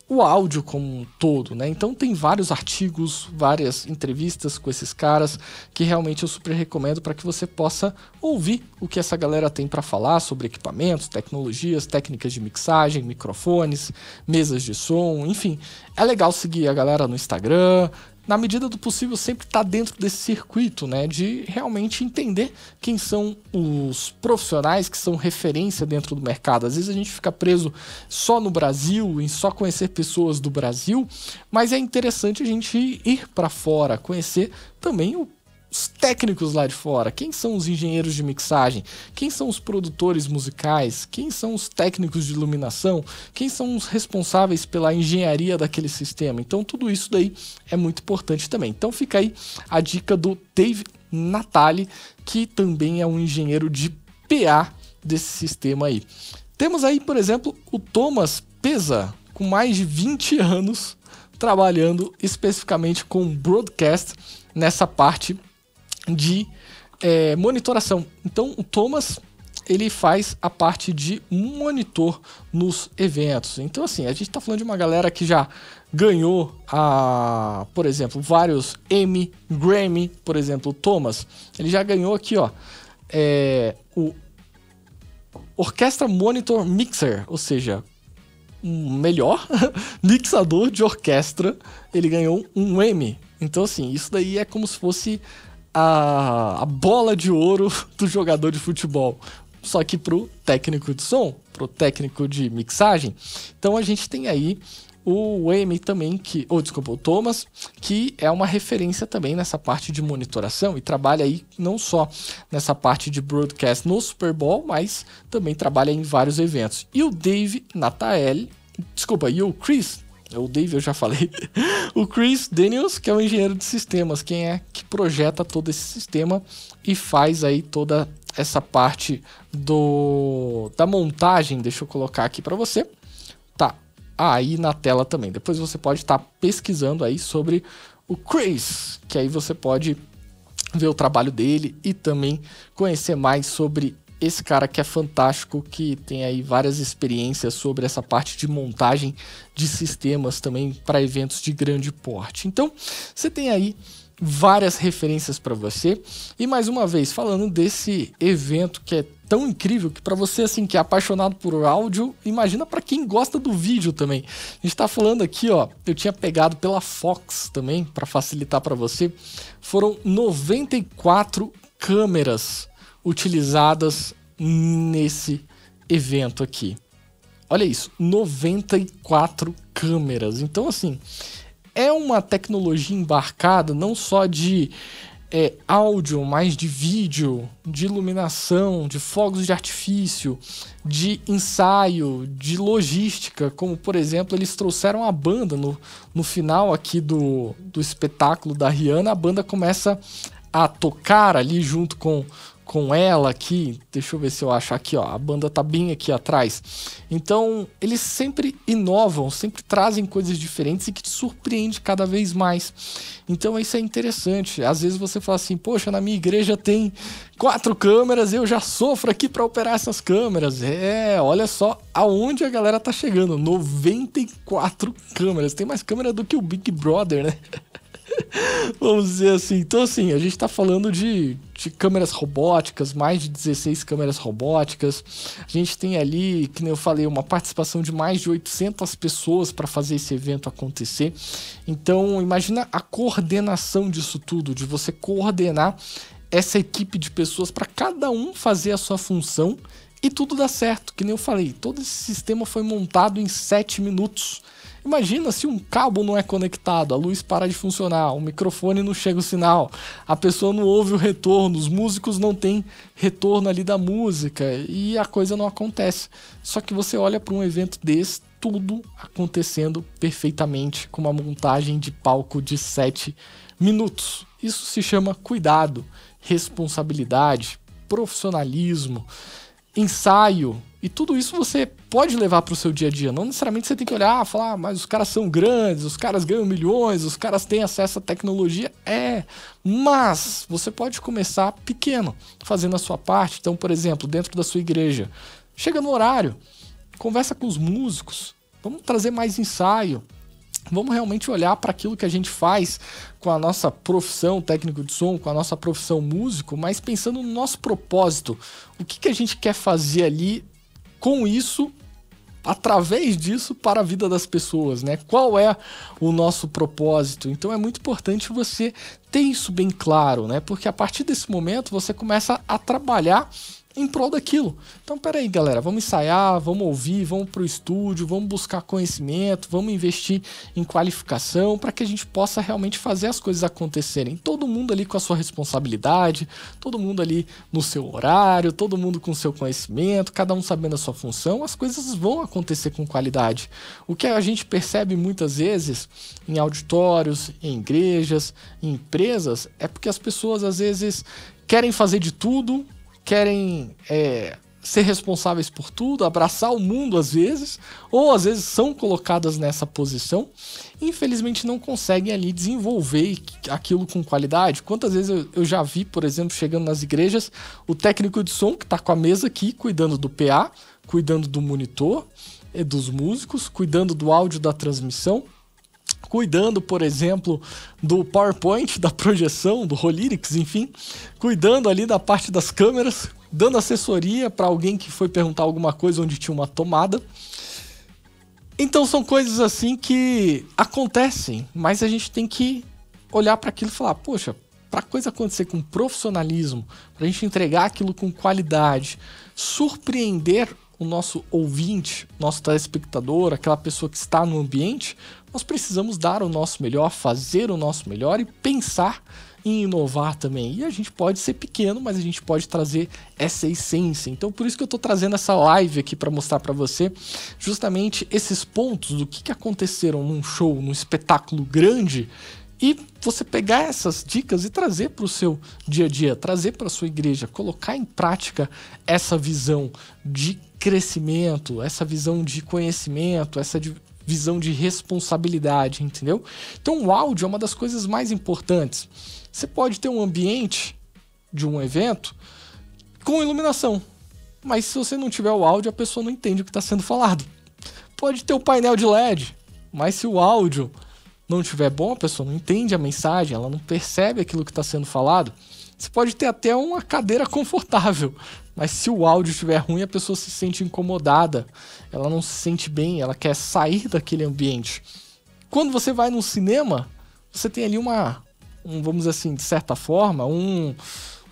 o áudio como um todo, né? Então tem vários artigos, várias entrevistas com esses caras que realmente eu super recomendo para que você possa ouvir o que essa galera tem para falar sobre equipamentos, tecnologias, técnicas de mixagem, microfones, mesas de som, enfim. É legal seguir a galera no Instagram. Na medida do possível, sempre estar dentro desse circuito, né? De realmente entender quem são os profissionais que são referência dentro do mercado. Às vezes a gente fica preso só no Brasil, em só conhecer pessoas do Brasil, mas é interessante a gente ir para fora, conhecer também os técnicos lá de fora. Quem são os engenheiros de mixagem? Quem são os produtores musicais? Quem são os técnicos de iluminação? Quem são os responsáveis pela engenharia daquele sistema? Então tudo isso daí é muito importante também. Então fica aí a dica do Dave Natali, que também é um engenheiro de PA desse sistema aí. Temos aí, por exemplo, o Thomas Pesa, com mais de 20 anos trabalhando especificamente com broadcast nessa parte de monitoração. Então, o Thomas, ele faz a parte de monitor nos eventos. Então, assim, a gente tá falando de uma galera que já ganhou, por exemplo, vários Emmy, Grammy, por exemplo, o Thomas, ele já ganhou aqui, ó, o Orchestra Monitor Mixer, ou seja, um melhor mixador de orquestra, ele ganhou um Emmy. Então, assim, isso daí é como se fosse a bola de ouro do jogador de futebol, só que pro técnico de som, pro técnico de mixagem. Então, a gente tem aí o Emmy também, o Thomas, que é uma referência também nessa parte de monitoração e trabalha aí não só nessa parte de broadcast no Super Bowl, mas também trabalha em vários eventos. E o Dave Natael, e o Chris, o Dave eu já falei, o Chris Daniels, que é o engenheiro de sistemas, quem é que projeta todo esse sistema e faz aí toda essa parte da montagem. Deixa eu colocar aqui para você. Tá aí na tela também. Depois você pode estar pesquisando aí sobre o Chris, que aí você pode ver o trabalho dele e também conhecer mais sobre esse cara que é fantástico, que tem aí várias experiências sobre essa parte de montagem de sistemas também para eventos de grande porte. Então, você tem aí várias referências para você. E mais uma vez, falando desse evento que é tão incrível, que para você assim que é apaixonado por áudio, imagina para quem gosta do vídeo também. A gente tá falando aqui, ó, eu tinha pegado pela Fox também para facilitar para você. Foram 94 câmeras utilizadas nesse evento aqui. Olha isso, 94 câmeras. Então, assim, é uma tecnologia embarcada não só de áudio, mas de vídeo, de iluminação, de fogos de artifício, de ensaio, de logística, como por exemplo, eles trouxeram a banda no final aqui do espetáculo da Rihanna. A banda começa a tocar ali junto com ela aqui, deixa eu ver se eu acho aqui, ó, a banda tá bem aqui atrás. Então, eles sempre inovam, sempre trazem coisas diferentes e que te surpreende cada vez mais. Então, isso é interessante. Às vezes você fala assim, poxa, na minha igreja tem 4 câmeras, eu já sofro aqui para operar essas câmeras. Olha só aonde a galera tá chegando, 94 câmeras. Tem mais câmera do que o Big Brother, né? Vamos dizer assim. Então, assim, a gente tá falando de câmeras robóticas, mais de 16 câmeras robóticas. A gente tem ali, que nem eu falei, uma participação de mais de 800 pessoas para fazer esse evento acontecer. Então, imagina a coordenação disso tudo, de você coordenar essa equipe de pessoas para cada um fazer a sua função e tudo dá certo. Que nem eu falei, todo esse sistema foi montado em 7 minutos. Imagina se um cabo não é conectado, a luz para de funcionar, o microfone não chega o sinal, a pessoa não ouve o retorno, os músicos não têm retorno ali da música e a coisa não acontece. Só que você olha para um evento desse, tudo acontecendo perfeitamente com uma montagem de palco de 7 minutos. Isso se chama cuidado, responsabilidade, profissionalismo, ensaio. E tudo isso você pode levar para o seu dia a dia. Não necessariamente você tem que olhar e falar, mas os caras são grandes, os caras ganham milhões, os caras têm acesso à tecnologia. Mas você pode começar pequeno, fazendo a sua parte. Então, por exemplo, dentro da sua igreja, chega no horário, conversa com os músicos, vamos trazer mais ensaio. Vamos realmente olhar para aquilo que a gente faz com a nossa profissão técnico de som, com a nossa profissão músico, mas pensando no nosso propósito. O que a gente quer fazer ali com isso, através disso, para a vida das pessoas, né? Qual é o nosso propósito? Então é muito importante você ter isso bem claro, né? Porque a partir desse momento você começa a trabalhar em prol daquilo. Então, peraí, galera, vamos ensaiar, vamos ouvir, vamos pro estúdio, vamos buscar conhecimento, vamos investir em qualificação para que a gente possa realmente fazer as coisas acontecerem. Todo mundo ali com a sua responsabilidade, todo mundo ali no seu horário, todo mundo com o seu conhecimento, cada um sabendo a sua função, as coisas vão acontecer com qualidade. O que a gente percebe muitas vezes em auditórios, em igrejas, em empresas, é porque as pessoas às vezes querem fazer de tudo, querem ser responsáveis por tudo, abraçar o mundo às vezes, ou às vezes são colocadas nessa posição, e infelizmente não conseguem ali desenvolver aquilo com qualidade. Quantas vezes eu já vi, por exemplo, chegando nas igrejas, o técnico de som que está com a mesa aqui, cuidando do PA, cuidando do monitor, dos músicos, cuidando do áudio da transmissão, cuidando, por exemplo, do PowerPoint, da projeção, do Rolyrics, enfim, cuidando ali da parte das câmeras, dando assessoria para alguém que foi perguntar alguma coisa onde tinha uma tomada. Então são coisas assim que acontecem, mas a gente tem que olhar para aquilo e falar, poxa, para a coisa acontecer com profissionalismo, para a gente entregar aquilo com qualidade, surpreender o nosso ouvinte, nosso telespectador, aquela pessoa que está no ambiente, nós precisamos dar o nosso melhor, fazer o nosso melhor e pensar em inovar também. E a gente pode ser pequeno, mas a gente pode trazer essa essência. Então por isso que eu estou trazendo essa live aqui para mostrar para você justamente esses pontos do que aconteceram num show, num espetáculo grande, e você pegar essas dicas e trazer para o seu dia a dia, trazer para a sua igreja, colocar em prática essa visão de crescimento, essa visão de conhecimento, essa visão de responsabilidade, entendeu? Então o áudio é uma das coisas mais importantes. Você pode ter um ambiente de um evento com iluminação, mas se você não tiver o áudio, a pessoa não entende o que está sendo falado. Pode ter o painel de LED, mas se o áudio não estiver bom, a pessoa não entende a mensagem, ela não percebe aquilo que está sendo falado. Você pode ter até uma cadeira confortável, mas se o áudio estiver ruim, a pessoa se sente incomodada, ela não se sente bem, ela quer sair daquele ambiente. Quando você vai no cinema, você tem ali vamos dizer assim, de certa forma, um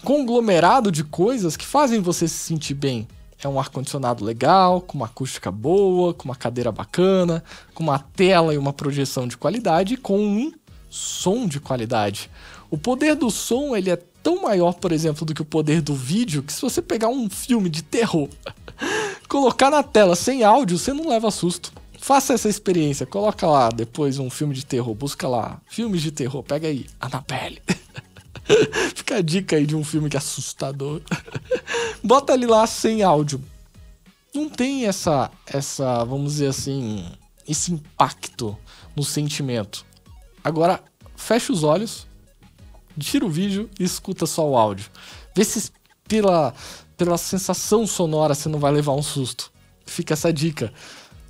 conglomerado de coisas que fazem você se sentir bem. É um ar-condicionado legal, com uma acústica boa, com uma cadeira bacana, com uma tela e uma projeção de qualidade, e com um som de qualidade. O poder do som ele é tão maior, por exemplo, do que o poder do vídeo, que se você pegar um filme de terror, colocar na tela sem áudio, você não leva susto. Faça essa experiência, coloca lá depois um filme de terror, busca lá, filmes de terror, pega aí, Annabelle. Fica a dica aí de um filme que é assustador. Bota ali lá sem áudio. Não tem essa, vamos dizer assim, esse impacto no sentimento. Agora, fecha os olhos, tira o vídeo e escuta só o áudio. Vê se pela sensação sonora você não vai levar um susto. Fica essa dica.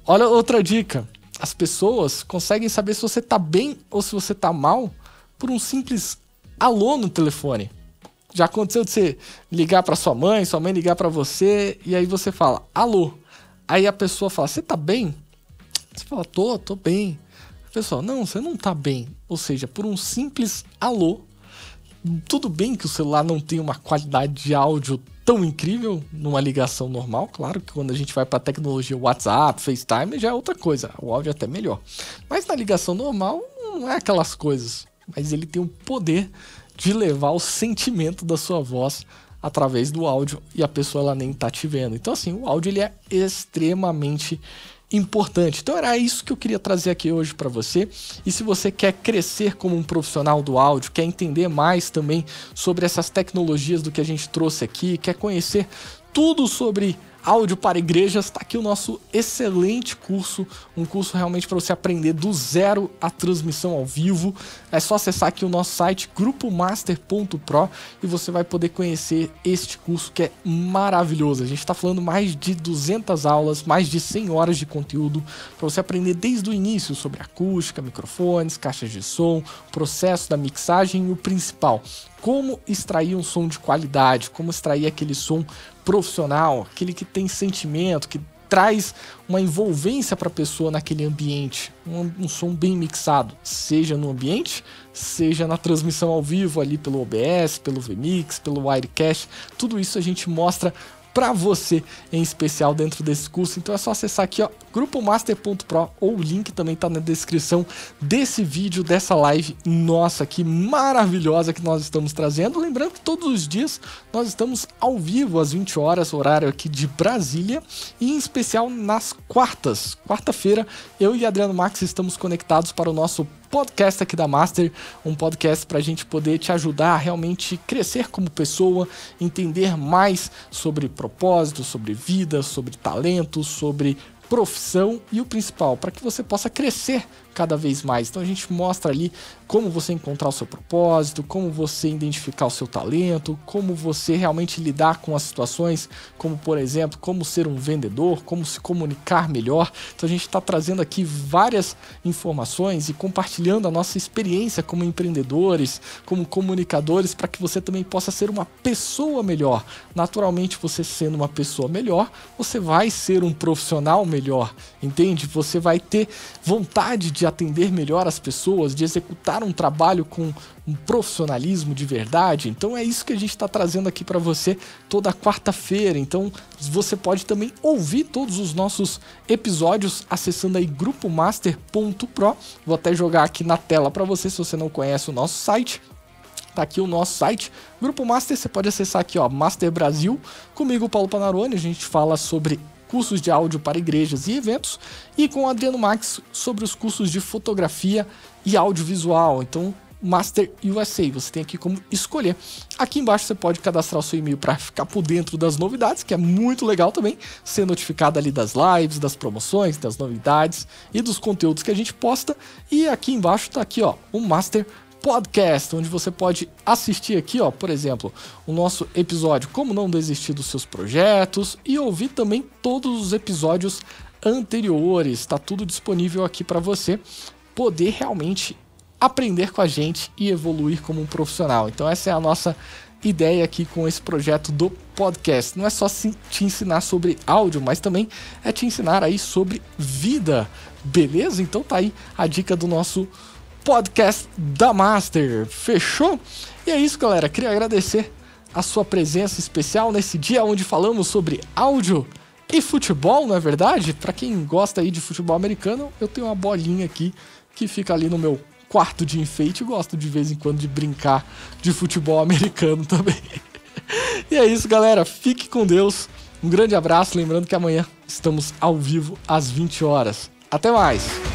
Olha outra dica. As pessoas conseguem saber se você tá bem ou se você tá mal por um simples alô no telefone. Já aconteceu de você ligar para sua mãe ligar para você, e aí você fala, alô. Aí a pessoa fala, você tá bem? Você fala, tô bem. A pessoa, não, você não tá bem. Ou seja, por um simples alô. Tudo bem que o celular não tem uma qualidade de áudio tão incrível numa ligação normal. Claro que quando a gente vai para a tecnologia WhatsApp, FaceTime, já é outra coisa. O áudio é até melhor. Mas na ligação normal, não é aquelas coisas. Mas ele tem o poder de levar o sentimento da sua voz através do áudio e a pessoa ela nem tá te vendo. Então assim, o áudio ele é extremamente importante. Então era isso que eu queria trazer aqui hoje para você. E se você quer crescer como um profissional do áudio, quer entender mais também sobre essas tecnologias do que a gente trouxe aqui, quer conhecer tudo sobre áudio para igrejas, está aqui o nosso excelente curso, um curso realmente para você aprender do zero a transmissão ao vivo. É só acessar aqui o nosso site grupomaster.pro e você vai poder conhecer este curso que é maravilhoso. A gente está falando mais de 200 aulas, mais de 100 horas de conteúdo para você aprender desde o início sobre acústica, microfones, caixas de som, processo da mixagem e o principal, como extrair um som de qualidade, como extrair aquele som profissional, aquele que tem sentimento, que traz uma envolvência para a pessoa naquele ambiente, um som bem mixado, seja no ambiente, seja na transmissão ao vivo ali pelo OBS, pelo vMix, pelo Wirecast, tudo isso a gente mostra para você em especial dentro desse curso. Então é só acessar aqui, ó, grupomaster.pro, ou o link também tá na descrição desse vídeo, dessa live nossa aqui maravilhosa que nós estamos trazendo. Lembrando que todos os dias nós estamos ao vivo às 20 horas, horário aqui de Brasília, e em especial nas quarta-feira, eu e Adriano Max estamos conectados para o nosso podcast aqui da Master, um podcast para a gente poder te ajudar a realmente crescer como pessoa, entender mais sobre propósito, sobre vida, sobre talento, sobre profissão e o principal, para que você possa crescer cada vez mais. Então a gente mostra ali como você encontrar o seu propósito, como você identificar o seu talento, como você realmente lidar com as situações, como por exemplo, como ser um vendedor, como se comunicar melhor. Então a gente está trazendo aqui várias informações e compartilhando a nossa experiência como empreendedores, como comunicadores, para que você também possa ser uma pessoa melhor. Naturalmente, você sendo uma pessoa melhor, você vai ser um profissional melhor, entende? Você vai ter vontade de atender melhor as pessoas, de executar um trabalho com um profissionalismo de verdade. Então é isso que a gente está trazendo aqui para você toda quarta-feira. Então você pode também ouvir todos os nossos episódios acessando aí grupomaster.pro. Vou até jogar aqui na tela para você, se você não conhece o nosso site. Tá aqui o nosso site, Grupo Master, você pode acessar aqui, ó, Master Brasil, comigo, Paulo Panarone. A gente fala sobre cursos de áudio para igrejas e eventos, e com o Adriano Max sobre os cursos de fotografia e audiovisual. Então, Master USA, você tem aqui como escolher. Aqui embaixo você pode cadastrar o seu e-mail para ficar por dentro das novidades, que é muito legal também, ser notificado ali das lives, das promoções, das novidades e dos conteúdos que a gente posta. E aqui embaixo tá aqui, ó, o Master Podcast, onde você pode assistir aqui, ó, por exemplo, o nosso episódio Como Não Desistir dos Seus Projetos e ouvir também todos os episódios anteriores. Está tudo disponível aqui para você poder realmente aprender com a gente e evoluir como um profissional. Então essa é a nossa ideia aqui com esse projeto do podcast. Não é só te ensinar sobre áudio, mas também é te ensinar aí sobre vida, beleza? Então tá aí a dica do nosso podcast da Master, fechou? E é isso, galera, queria agradecer a sua presença especial nesse dia onde falamos sobre áudio e futebol, não é verdade? Para quem gosta aí de futebol americano, eu tenho uma bolinha aqui que fica ali no meu quarto de enfeite e gosto de vez em quando de brincar de futebol americano também. E é isso, galera, fique com Deus, um grande abraço, lembrando que amanhã estamos ao vivo às 20 horas. Até mais!